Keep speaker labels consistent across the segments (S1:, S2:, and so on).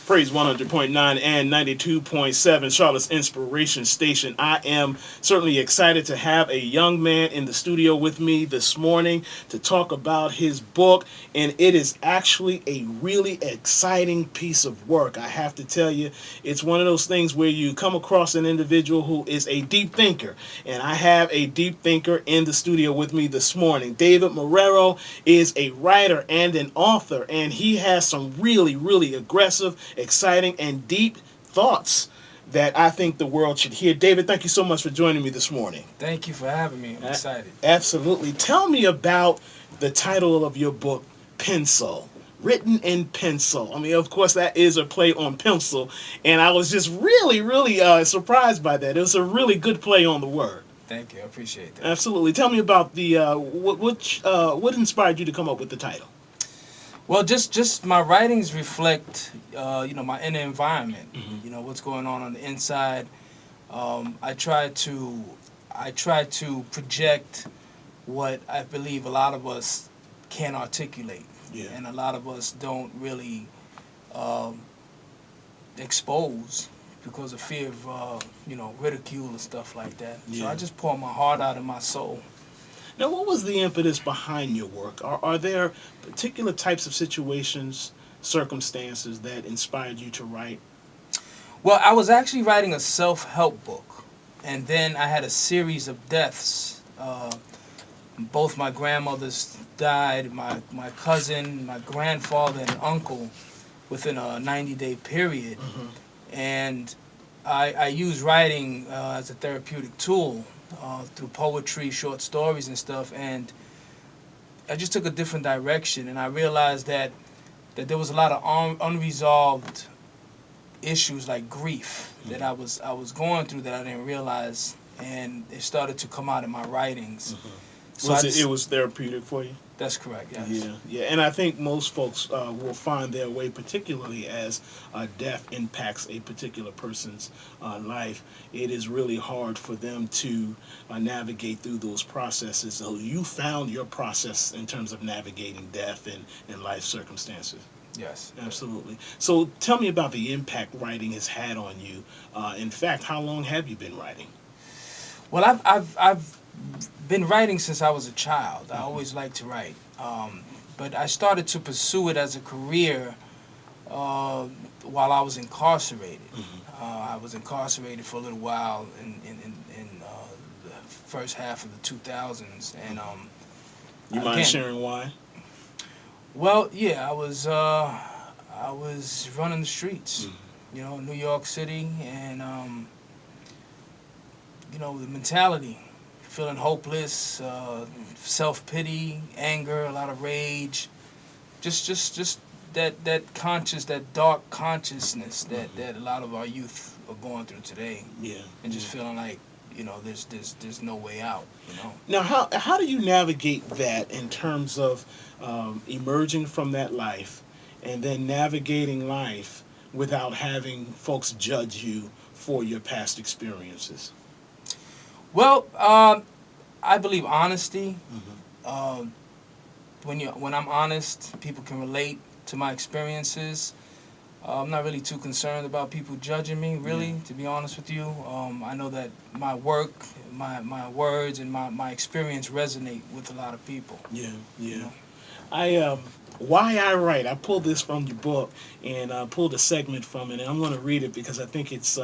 S1: Praise 100.9 and 92.7, Charlotte's Inspiration Station. I am certainly excited to have a young man in the studio with me this morning to talk about his book, and it is actually a really exciting piece of work. I have to tell you, it's one of those things where you come across an individual who is a deep thinker, and I have a deep thinker in the studio with me this morning. David Marrero is a writer and an author, and he has some really aggressive, exciting, and deep thoughts that I think the world should hear. David, thank you so much for joining me this morning.
S2: Thank you for having me. I'm excited.
S1: Absolutely. Tell me about the title of your book, Pencil. Written in pencil. I mean, of course, that is a play on pencil, and I was just really surprised by that. It was a really good play on the word.
S2: Thank you. I appreciate that.
S1: Absolutely. Tell me about the what inspired you to come up with the title.
S2: Well, just my writings reflect, my inner environment.
S1: Mm-hmm.
S2: What's going on the inside. I try to project what I believe a lot of us can't articulate,
S1: Yeah.
S2: and a lot of us don't really um, expose because of fear of ridicule and stuff like that. So I
S1: Yeah.
S2: just pour my heart out and my soul.
S1: Now, what was the impetus behind your work? Are there particular types of situations, circumstances that inspired you to write?
S2: Well, I was actually writing a self-help book, and then I had a series of deaths. Both my grandmothers died, my cousin, my grandfather, and uncle within a 90-day period.
S1: Mm-hmm.
S2: And I use writing as a therapeutic tool through poetry, short stories, and stuff. And I just took a different direction, and I realized that there was a lot of unresolved issues like grief that I was going through that I didn't realize, and it started to come out in my writings.
S1: Mm-hmm.
S2: So I
S1: It
S2: just
S1: was therapeutic for you?
S2: That's correct. Yes.
S1: Yeah, and I think most folks will find their way, particularly as death impacts a particular person's life. It is really hard for them to navigate through those processes. So you found your process in terms of navigating death and life circumstances.
S2: Yes.
S1: Absolutely. So tell me about the impact writing has had on you. In fact, how long have you been writing?
S2: Well, I've been writing since I was a child. I
S1: Mm-hmm.
S2: always liked to write, but I started to pursue it as a career uh, while I was incarcerated.
S1: Mm-hmm.
S2: I was incarcerated for a little while in the first half of the 2000s, and
S1: Mm-hmm. You mind
S2: again,
S1: sharing why?
S2: well, yeah, I was running the streets,
S1: Mm-hmm.
S2: New York City, and the mentality, feeling hopeless, self pity, anger, a lot of rage, just that dark consciousness that
S1: Mm-hmm.
S2: a lot of our youth are going through today,
S1: Yeah,
S2: and
S1: yeah.
S2: just feeling like there's no way out.
S1: Now, how do you navigate that in terms of emerging from that life and then navigating life without having folks judge you for your past experiences?
S2: Well, I believe honesty.
S1: Hmm.
S2: Um, when I'm honest, people can relate to my experiences. I'm not really too concerned about people judging me,
S1: Yeah,
S2: really, to be honest with you. I know that my work, my words, and my experience resonate with a lot of people.
S1: yeah,
S2: You
S1: yeah.
S2: know.
S1: I Why I write. I pulled this from your book and pulled a segment from it, and I'm going to read it because I think it's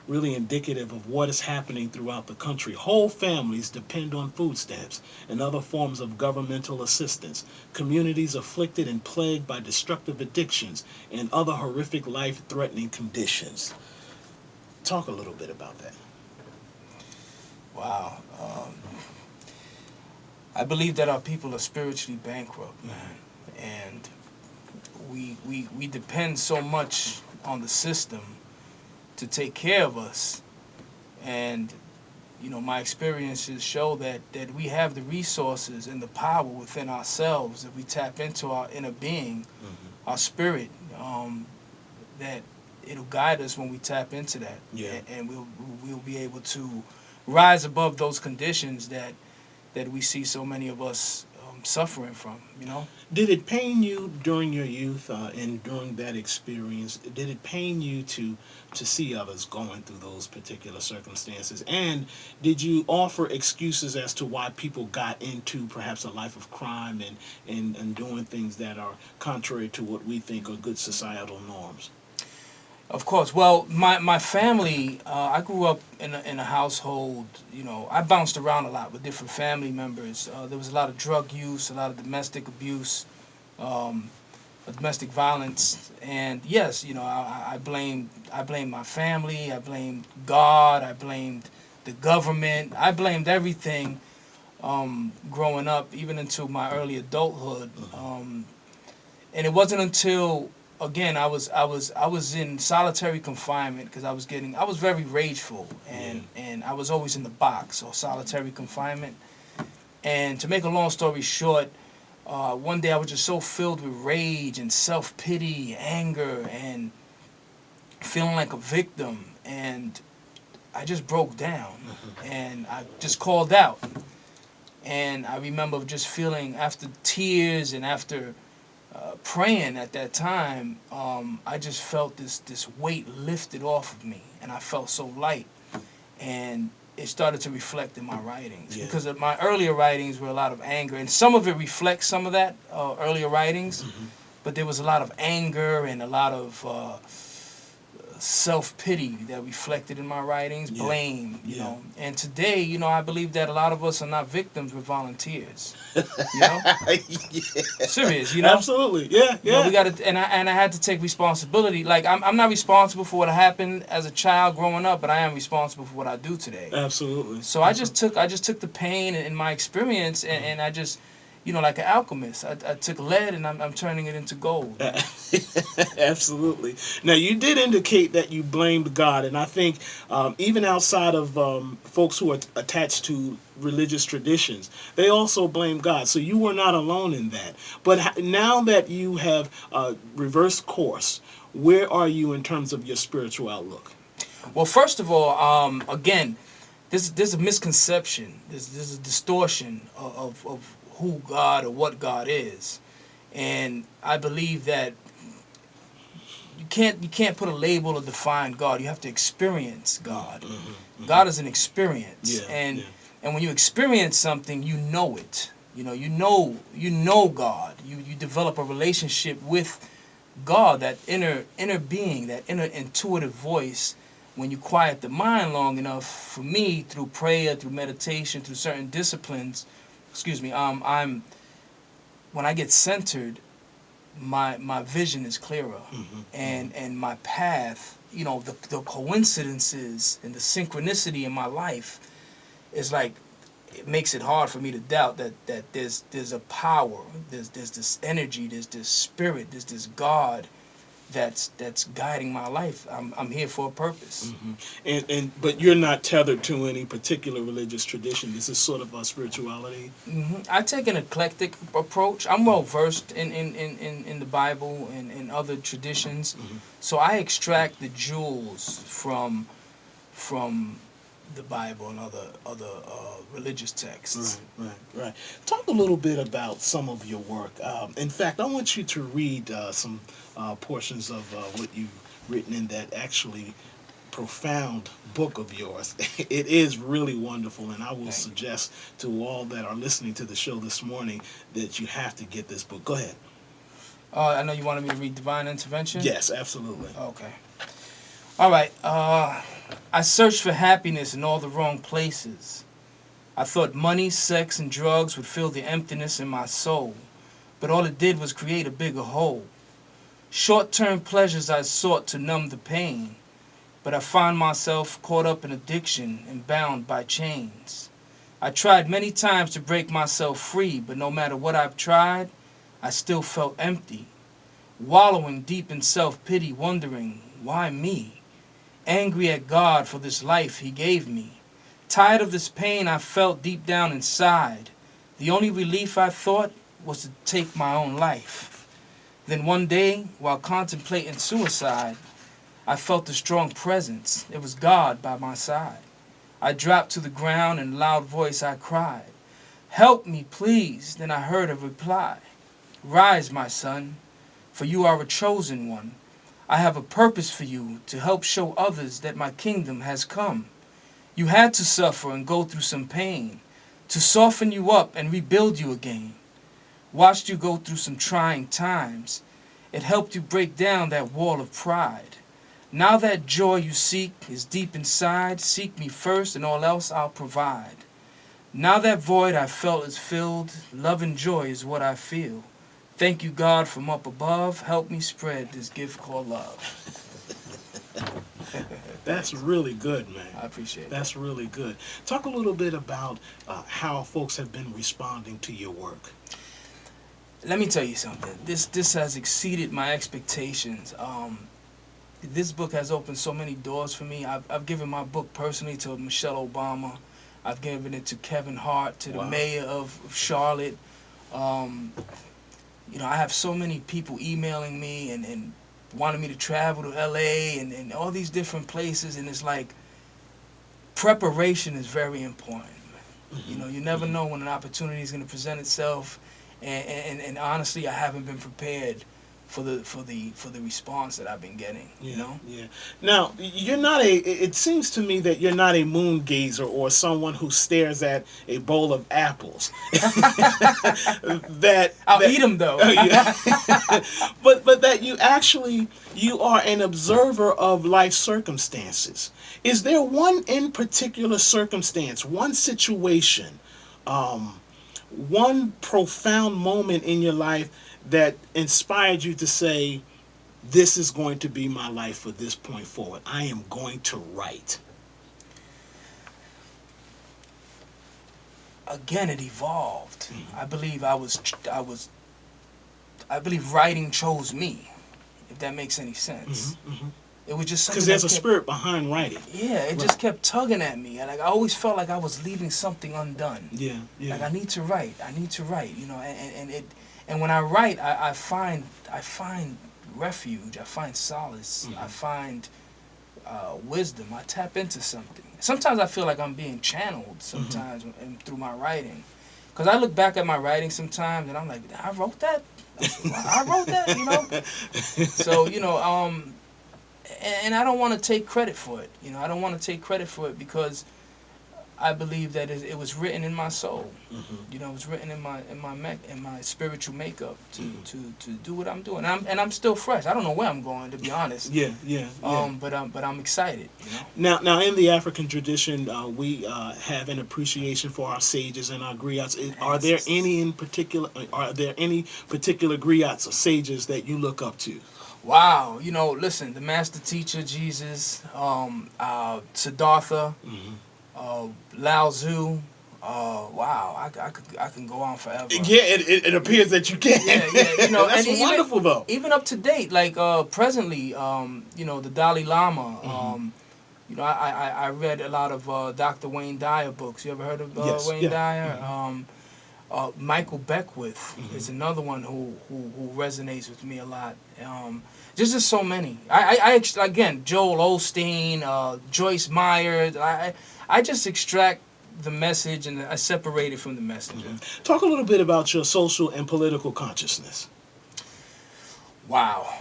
S1: really indicative of what is happening throughout the country. Whole families depend on food stamps and other forms of governmental assistance. Communities afflicted and plagued by destructive addictions and other horrific life-threatening conditions. Talk a little bit about that.
S2: Wow. I believe that our people are spiritually bankrupt,
S1: Hmm.
S2: man, and we depend so much on the system to take care of us, and my experiences show that we have the resources and the power within ourselves if we tap into our inner being,
S1: Hmm.
S2: our spirit, that it'll guide us when we tap into that,
S1: Yeah.
S2: and we'll be able to rise above those conditions that we see so many of us suffering from. You know.
S1: Did it pain you during your youth and during that experience? Did it pain you to see others going through those particular circumstances? And did you offer excuses as to why people got into perhaps a life of crime and doing things that are contrary to what we think are good societal norms?
S2: Of course. Well, my family, I grew up in a household, I bounced around a lot with different family members. There was a lot of drug use, a lot of domestic abuse, um, domestic violence. And yes, I blamed my family, I blamed God, I blamed the government, I blamed everything growing up, even into my early adulthood. And it wasn't until again I was in solitary confinement because I was very rageful,
S1: Yeah.
S2: and I was always in the box or solitary confinement. And to make a long story short, one day I was just so filled with rage and self pity, anger, and feeling like a victim, and I just broke down, and I just called out. And I remember just feeling, after tears and after praying at that time, I just felt this weight lifted off of me, and I felt so light. And it started to reflect in my writings,
S1: Yeah.
S2: because of my earlier writings were a lot of anger, and some of it reflects some of that earlier writings, but there was a lot of anger and a lot of self pity that reflected in my writings,
S1: Yeah.
S2: blame,
S1: Yeah.
S2: And today, I believe that a lot of us are not victims, we're volunteers, you know.
S1: Yeah.
S2: Serious,
S1: Absolutely. Yeah.
S2: we
S1: Yeah.
S2: got to, and I had to take responsibility. Like, I'm not responsible for what happened as a child growing up, but I am responsible for what I do today.
S1: Absolutely.
S2: So I just took the pain in my experience, and I just, like an alchemist, I took lead, and I'm turning it into gold, man.
S1: Absolutely. Now, you did indicate that you blamed God, and I think even outside of folks who are attached to religious traditions, they also blame God. So you were not alone in that. But now that you have reversed course, where are you in terms of your spiritual outlook?
S2: Well, first of all, again, there's a misconception, there's a distortion of who God or what God is, and I believe that you can't put a label or define God. You have to experience God. God is an experience,
S1: Yeah,
S2: and
S1: yeah.
S2: and when you experience something, you know it. You know God. You develop a relationship with God, that inner being, that inner intuitive voice. When you quiet the mind long enough, for me, through prayer, through meditation, through certain disciplines, excuse me, I'm when I get centered, my vision is clearer, and my path, the coincidences and the synchronicity in my life is like, it makes it hard for me to doubt that there's a power, there's this energy, there's this spirit, there's this God that's guiding my life. I'm here for a purpose.
S1: And but you're not tethered to any particular religious tradition. This is sort of a spirituality.
S2: I take an eclectic approach. I'm well versed in the Bible and in other traditions, so I extract the jewels from the Bible and other religious texts.
S1: Right. Talk a little bit about some of your work. In fact, I want you to read some portions of what you've written in that actually profound book of yours. It is really wonderful, and I will
S2: Thank you.
S1: suggest to all that are listening to the show this morning that you have to get this book. Go ahead.
S2: I know you wanted me to read Divine Intervention.
S1: Yes, absolutely.
S2: Okay. All right. I searched for happiness in all the wrong places. I thought money, sex, and drugs would fill the emptiness in my soul, but all it did was create a bigger hole. Short-term pleasures I sought to numb the pain, but I found myself caught up in addiction and bound by chains. I tried many times to break myself free, but no matter what I've tried, I still felt empty, wallowing deep in self-pity, wondering, why me? Angry at God for this life he gave me. Tired of this pain I felt deep down inside. The only relief I thought was to take my own life. Then one day, while contemplating suicide, I felt a strong presence. It was God by my side. I dropped to the ground, and in a loud voice I cried, Help me, please. Then I heard a reply. Rise, my son, for you are a chosen one. I have a purpose for you to help show others that my kingdom has come. You had to suffer and go through some pain to soften you up and rebuild you again. Watched you go through some trying times. It helped you break down that wall of pride. Now that joy you seek is deep inside. Seek me first and all else I'll provide. Now that void I felt is filled. Love and joy is what I feel. Thank you, God, from up above. Help me spread this gift called love.
S1: That's
S2: Thanks.
S1: really good, man.
S2: I appreciate that.
S1: That's really good. Talk a little bit about how folks have been responding to your work.
S2: Let me tell you something. This has exceeded my expectations. This book has opened so many doors for me. I've given my book personally to Michelle Obama. I've given it to Kevin Hart, to the
S1: Wow.
S2: mayor of Charlotte. Um, I have so many people emailing me and wanting me to travel to LA and all these different places. And it's like preparation is very important. You never
S1: Mhm.
S2: know when an opportunity is going to present itself. And honestly, I haven't been prepared for the response that I've been getting.
S1: Yeah, yeah. Now, you're not a. It seems to me that you're not a moon gazer or someone who stares at a bowl of apples. that
S2: I'll
S1: that.
S2: eat them though.
S1: Oh, yeah. But that you are an observer of life circumstances. Is there one in particular circumstance, one situation, um, one profound moment in your life that inspired you to say, this is going to be my life for this point forward. I am going to write.
S2: Again, it evolved.
S1: Mm-hmm.
S2: I believe writing chose me. If that makes any sense.
S1: Mm-hmm.
S2: It was just
S1: Because
S2: something
S1: there's
S2: that
S1: a
S2: kept.
S1: spirit behind writing.
S2: Yeah, it
S1: Right.
S2: just kept tugging at me, and like I always felt like I was leaving something undone.
S1: Yeah,
S2: Like
S1: yeah.
S2: I need to write. I need to write. And when I write, I find refuge. I find solace. I
S1: Mm-hmm.
S2: find wisdom. I tap into something. Sometimes I feel like I'm being channeled.
S1: Mm-hmm.
S2: Sometimes through my writing, because I look back at my writing sometimes, and I'm like, I wrote that. I wrote that. So and I don't want to take credit for it. I don't want to take credit for it because I believe that it was written in my soul.
S1: Mm-hmm.
S2: It was written in my spiritual makeup to,
S1: Mm-hmm.
S2: to, to do what I'm doing. And I'm still fresh. I don't know where I'm going, to be honest.
S1: Yeah, yeah, yeah.
S2: But I'm excited.
S1: Now, in the African tradition, we have an appreciation for our sages and our griots. Are there
S2: Ancestors.
S1: any in particular? Are there any particular griots or sages that you look up to?
S2: Wow. Listen, the master teacher Jesus, Siddhartha,
S1: Mm-hmm.
S2: Lao Tzu. Wow, I can go on forever.
S1: Yeah, it appears that you can.
S2: Yeah, yeah,
S1: That's
S2: and even
S1: wonderful, though.
S2: even up to date, like presently, the Dalai Lama.
S1: Mm-hmm.
S2: I read a lot of Dr. Wayne Dyer books. You ever heard of
S1: Yes,
S2: Wayne
S1: yeah.
S2: Dyer?
S1: Mm-hmm.
S2: Michael Beckwith is
S1: Mm-hmm.
S2: another one who resonates with me a lot. Just so many. Again, Joel Osteen, Joyce Meyer. I just extract the message and I separate it from the messenger.
S1: Mm-hmm. Talk a little bit about your social and political consciousness.
S2: Wow.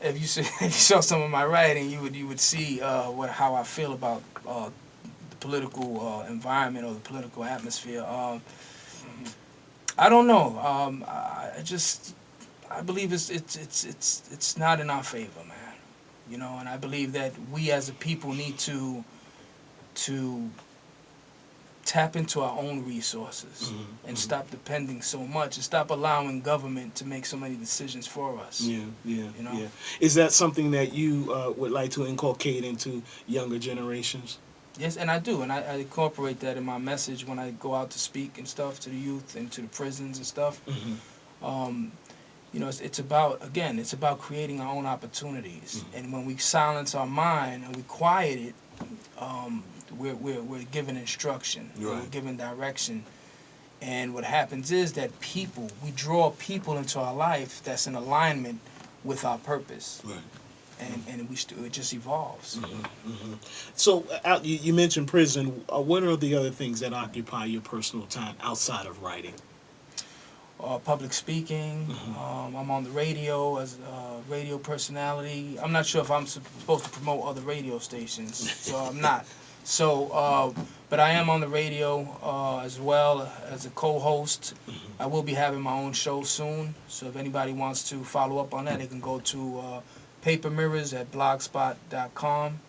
S2: If you if you saw some of my writing, you would see how I feel about the political environment or the political atmosphere. I don't know. I believe it's not in our favor, man. And I believe that we as a people need to tap into our own resources
S1: Mm-hmm.
S2: and
S1: Mm-hmm.
S2: stop depending so much and stop allowing government to make so many decisions for us.
S1: Yeah, yeah,
S2: You know.
S1: yeah. Is that something that you would like to inculcate into younger generations?
S2: Yes, and I do, and I incorporate that in my message when I go out to speak and stuff to the youth and to the prisons and stuff.
S1: Mm-hmm.
S2: Um, it's about creating our own opportunities,
S1: Mm-hmm.
S2: and when we silence our mind and we quiet it, we're given instruction, we're
S1: Right,
S2: given direction, and what happens is that we draw people into our life that's in alignment with our purpose,
S1: right.
S2: and it just evolves.
S1: So you mentioned prison. What are the other things that occupy your personal time outside of writing?
S2: Public speaking.
S1: Hmm.
S2: I'm on the radio as a radio personality. I'm not sure if I'm supposed to promote other radio stations, so I'm not. So, but I am on the radio as well as a co-host. I will be having my own show soon. So if anybody wants to follow up on that, they can go to PaperMirrors at blogspot.com.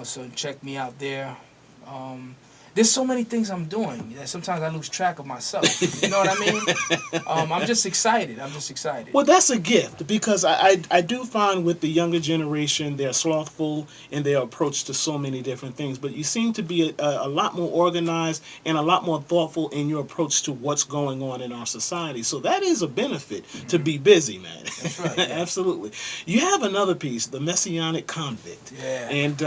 S2: So check me out there. Um, there's so many things I'm doing that sometimes I lose track of myself. You know what I mean? I'm just excited. I'm just excited.
S1: Well, that's a gift because I do find with the younger generation, they're slothful in their approach to so many different things. But you seem to be a lot more organized and a lot more thoughtful in your approach to what's going on in our society. So that is a benefit to
S2: Hmm.
S1: be busy, man.
S2: That's right. Yeah.
S1: Absolutely. You have another piece, The Messianic Convict.
S2: Yeah.
S1: And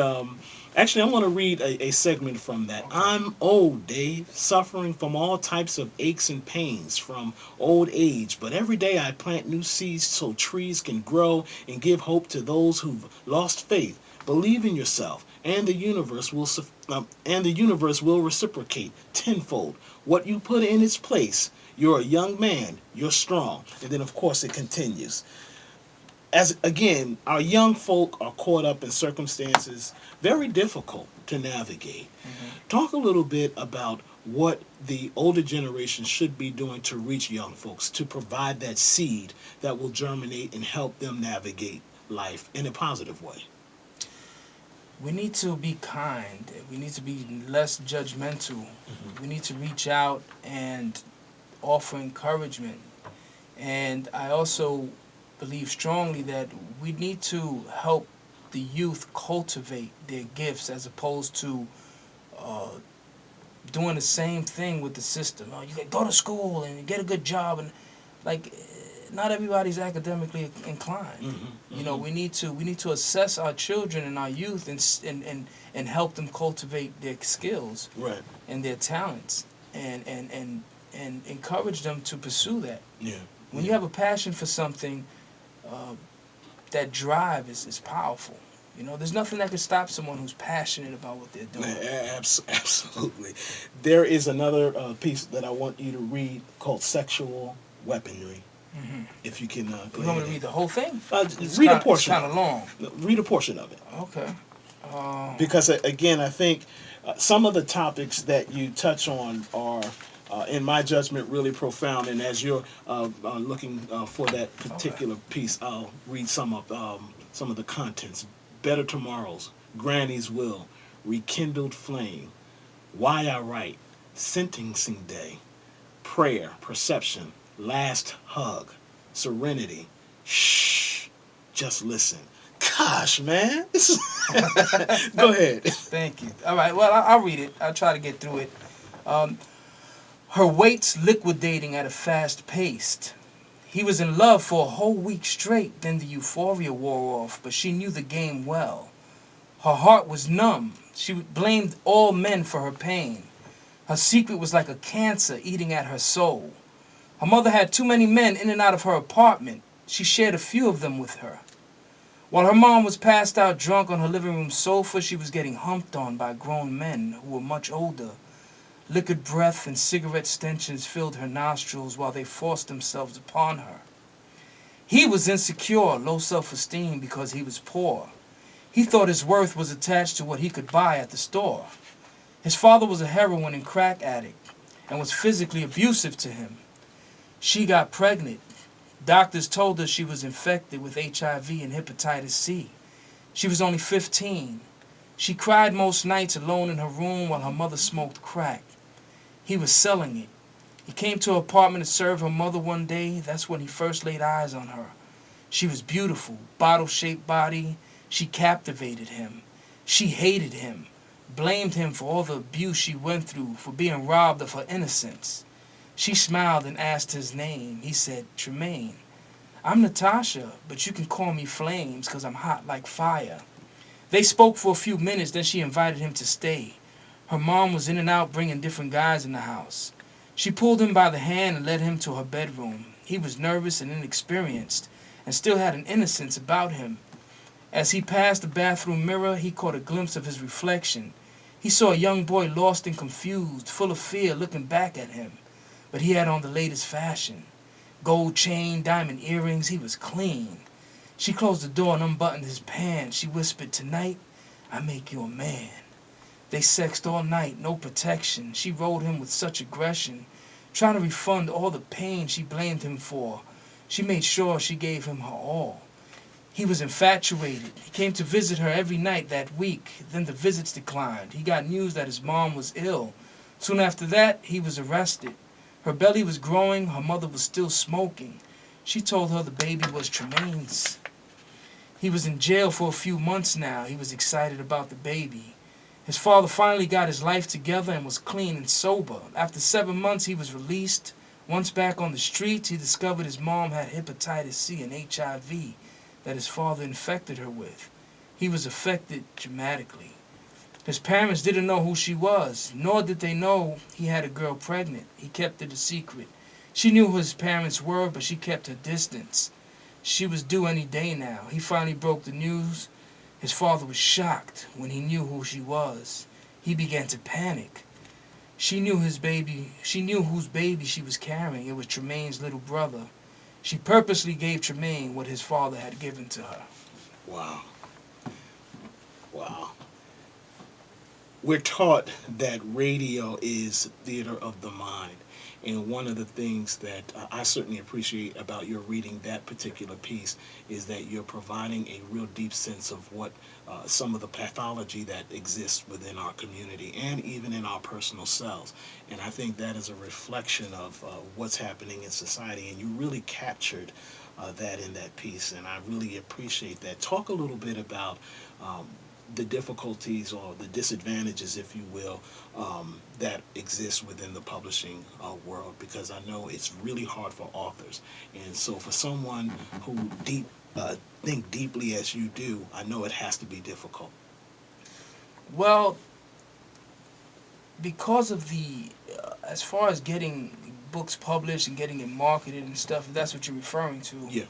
S1: actually, I want to read a segment from that.
S2: Okay.
S1: I'm old, Dave, suffering from all types of aches and pains from old age, but every day I plant new seeds so trees can grow and give hope to those who've lost faith. Believe in yourself, and the universe will reciprocate tenfold what you put in its place. You're a young man. You're strong. And then, of course, it continues. As again, our young folk are caught up in circumstances very difficult to navigate.
S2: Hmm.
S1: Talk a little bit about what the older generation should be doing to reach young folks, to provide that seed that will germinate and help them navigate life in a positive way.
S2: We need to be kind. We need to be less judgmental.
S1: Hmm.
S2: We need to reach out and offer encouragement. And I also believe strongly that we need to help the youth cultivate their gifts as opposed to uh, doing the same thing with the system. Oh, you can go to school and get a good job, and like, not everybody's academically inclined.
S1: Hmm.
S2: You know,
S1: Hmm.
S2: we need to assess our children and our youth and help them cultivate their skills
S1: Right.
S2: and their talents and encourage them to pursue that.
S1: Yeah.
S2: When you
S1: Yeah.
S2: have a passion for something, uh, that drive is powerful. You know, there's nothing that can stop someone who's passionate about what they're doing.
S1: Absolutely. There is another piece that I want you to read called Sexual Weaponry.
S2: Hmm.
S1: If you can go
S2: You want me
S1: ahead
S2: to
S1: and
S2: read the whole thing?
S1: read a
S2: It's
S1: portion
S2: kind
S1: of
S2: of long.
S1: it. Read a portion of it.
S2: Okay.
S1: Because again, I think some of the topics that you touch on are, in my judgment, really profound. And as you're looking for that
S2: Okay.
S1: particular piece, I'll read some of the contents. Better tomorrows, Granny's will, rekindled flame, why I write, sentencing day, prayer, perception, last hug, serenity. Shh, just listen. Gosh, man, this is. Go ahead.
S2: Thank you. All right. Well, I'll read it. I'll try to get through it. Um, Her weight's liquidating at a fast pace. He was in love for a whole week straight, then the euphoria wore off, but she knew the game well. Her heart was numb. She blamed all men for her pain. Her secret was like a cancer eating at her soul. Her mother had too many men in and out of her apartment. She shared a few of them with her. While her mom was passed out drunk on her living room sofa, she was getting humped on by grown men who were much older. Liquid breath and cigarette stenches filled her nostrils while they forced themselves upon her. He was insecure, low self-esteem because he was poor. He thought his worth was attached to what he could buy at the store. His father was a heroin and crack addict and was physically abusive to him. She got pregnant. Doctors told her she was infected with HIV and hepatitis C. She was only 15. She cried most nights alone in her room while her mother smoked crack. He was selling it. He came to her apartment to serve her mother one day. That's when he first laid eyes on her. She was beautiful, bottle-shaped body. She captivated him. She hated him, blamed him for all the abuse she went through, for being robbed of her innocence. She smiled and asked his name. He said, Tremaine. I'm Natasha, but you can call me Flames because I'm hot like fire. They spoke for a few minutes, then she invited him to stay. Her mom was in and out bringing different guys in the house. She pulled him by the hand and led him to her bedroom. He was nervous and inexperienced and still had an innocence about him. As he passed the bathroom mirror, he caught a glimpse of his reflection. He saw a young boy lost and confused, full of fear, looking back at him. But he had on the latest fashion. Gold chain, diamond earrings, he was clean. She closed the door and unbuttoned his pants. She whispered, "Tonight, I make you a man." They sexed all night, no protection. She rode him with such aggression, trying to refund all the pain she blamed him for. She made sure she gave him her all. He was infatuated. He came to visit her every night that week. Then the visits declined. He got news that his mom was ill. Soon after that, he was arrested. Her belly was growing. Her mother was still smoking. She told her the baby was Tremaine's. He was in jail for a few months now. He was excited about the baby. His father finally got his life together and was clean and sober. After 7 months, he was released. Once back on the streets, he discovered his mom had hepatitis C and HIV that his father infected her with. He was affected dramatically. His parents didn't know who she was, nor did they know he had a girl pregnant. He kept it a secret. She knew who his parents were, but she kept her distance. She was due any day now. He finally broke the news. His father was shocked when he knew who she was. He began to panic. She knew whose baby she was carrying. It was Tremaine's little brother. She purposely gave Tremaine what his father had given to her.
S1: Wow. Wow. We're taught that radio is theater of the mind. And one of the things that I certainly appreciate about your reading that particular piece is that you're providing a real deep sense of what some of the pathology that exists within our community and even in our personal selves. And I think that is a reflection of what's happening in society. And you really captured that in that piece. And I really appreciate that. Talk a little bit about um, the difficulties or the disadvantages, if you will, that exist within the publishing world, because I know it's really hard for authors. And so, for someone who think deeply as you do, I know it has to be difficult.
S2: Well, because of as far as getting books published and getting it marketed and stuff, if that's what you're referring to,
S1: Yeah,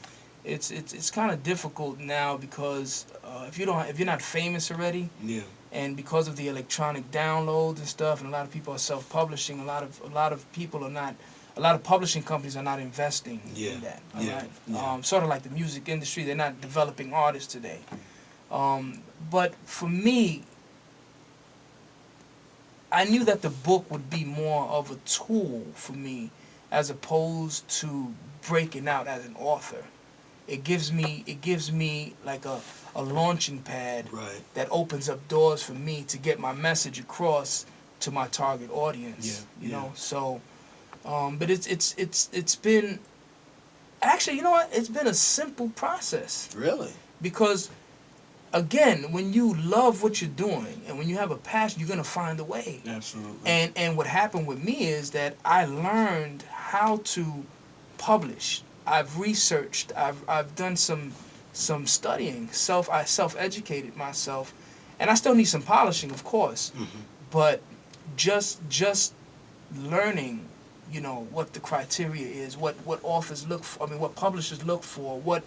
S2: it's kind of difficult now because if you're not famous already,
S1: yeah,
S2: and because of the electronic downloads and stuff, and a lot of people are self-publishing, a lot of people are not, a lot of publishing companies are not investing
S1: yeah,
S2: in that. All
S1: yeah,
S2: right,
S1: yeah.
S2: sort of like the music industry, they're not developing artists today. But for me, I knew that the book would be more of a tool for me as opposed to breaking out as an author. It gives me like a launching pad
S1: Right.
S2: that opens up doors for me to get my message across to my target
S1: Yeah,
S2: audience.
S1: yeah.
S2: So but it's been, actually, you know what? It's been a simple process
S1: Really?
S2: because, again, when you love what you're doing and when you have a passion, you're gonna find a way.
S1: Absolutely.
S2: And what happened with me is that I learned how to publish. I've researched. I've done some studying. I self-educated myself, and I still need some polishing, of course.
S1: Hmm.
S2: But just learning, what the criteria is, what authors look for. I mean, what publishers look for, what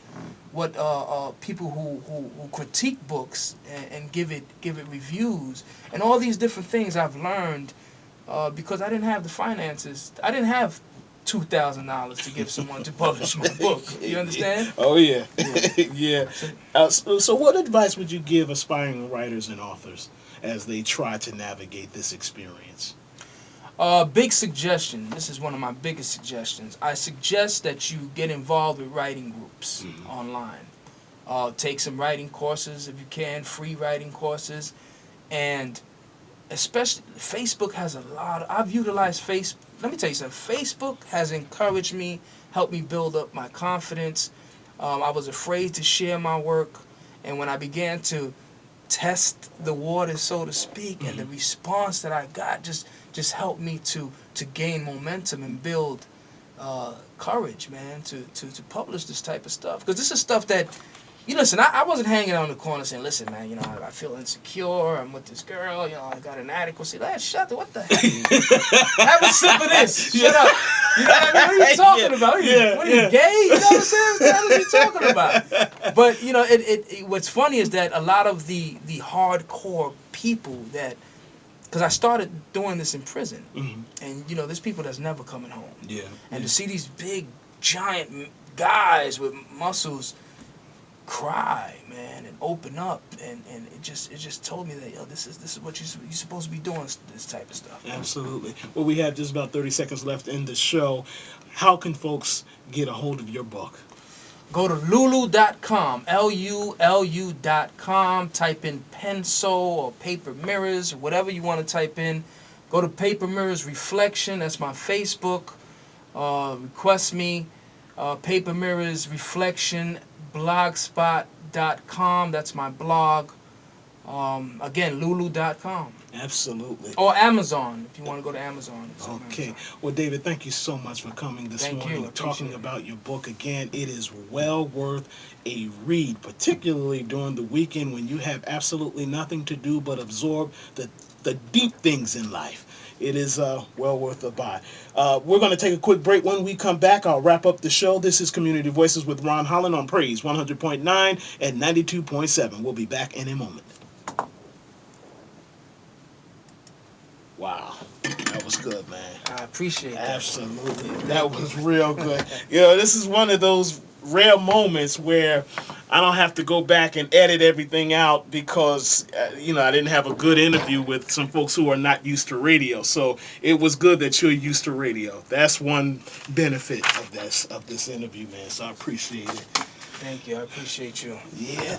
S2: people who critique books and give it reviews, and all these different things I've learned because I didn't have the finances. I didn't have $2,000 to give someone to publish my book. You understand?
S1: Oh yeah,
S2: Yeah.
S1: yeah.
S2: So,
S1: So, what advice would you give aspiring writers and authors as they try to navigate this experience?
S2: big suggestion. This is one of my biggest suggestions. I suggest that you get involved with writing groups
S1: Hmm.
S2: online. Take some writing courses if you can, free writing courses, and especially Facebook has a lot. I've utilized Facebook. Let me tell you something. Facebook has encouraged me, helped me build up my confidence. I was afraid to share my work, and when I began to test the waters, so to speak, and
S1: Hmm.
S2: the response that I got just helped me to gain momentum and build courage, man, to publish this type of stuff, because this is stuff that You listen, I wasn't hanging on the corner saying, listen, man, I feel insecure. I'm with this girl. I got inadequacy. Shut the, what the heck? Have a sip of this. Shut up. You know what I mean? What are you talking about? What are you, gay? You know what I'm saying? What the hell are you talking about? But, what's funny is that a lot of the hardcore people that, because I started doing this in prison, and, there's people that's never coming home.
S1: Yeah.
S2: And to see these big, giant guys with muscles cry, man, and open up, and it just told me that this is what you're supposed to be doing, this type of stuff.
S1: Absolutely. Well, we have just about 30 seconds left in the show. How can folks get a hold of your book?
S2: Go to lulu.com, lulu.com, type in PENSOUL or PaperMirrors, whatever you want to type in. Go to PaperMirrors Reflection, that's my Facebook. Request me, PaperMirrors Reflection, blogspot.com, that's my blog. Again, lulu.com.
S1: Absolutely.
S2: Or Amazon, if you want to go to Amazon.
S1: Okay.
S2: Amazon.
S1: Well, David, thank you so much for coming this morning, talking about your book. Again, it is well worth a read, particularly during the weekend when you have absolutely nothing to do but absorb the deep things in life. It is well worth a buy. We're going to take a quick break. When we come back, I'll wrap up the show. This is Community Voices with Ron Holland on Praise 100.9 and 92.7. We'll be back in a moment. Wow, that was good, man.
S2: I appreciate that.
S1: Absolutely. That was real good. This is one of those rare moments where I don't have to go back and edit everything out because, I didn't have a good interview with some folks who are not used to radio. So it was good that you're used to radio. That's one benefit of this interview, man. So I appreciate it.
S2: Thank you. I appreciate you.
S1: Yeah.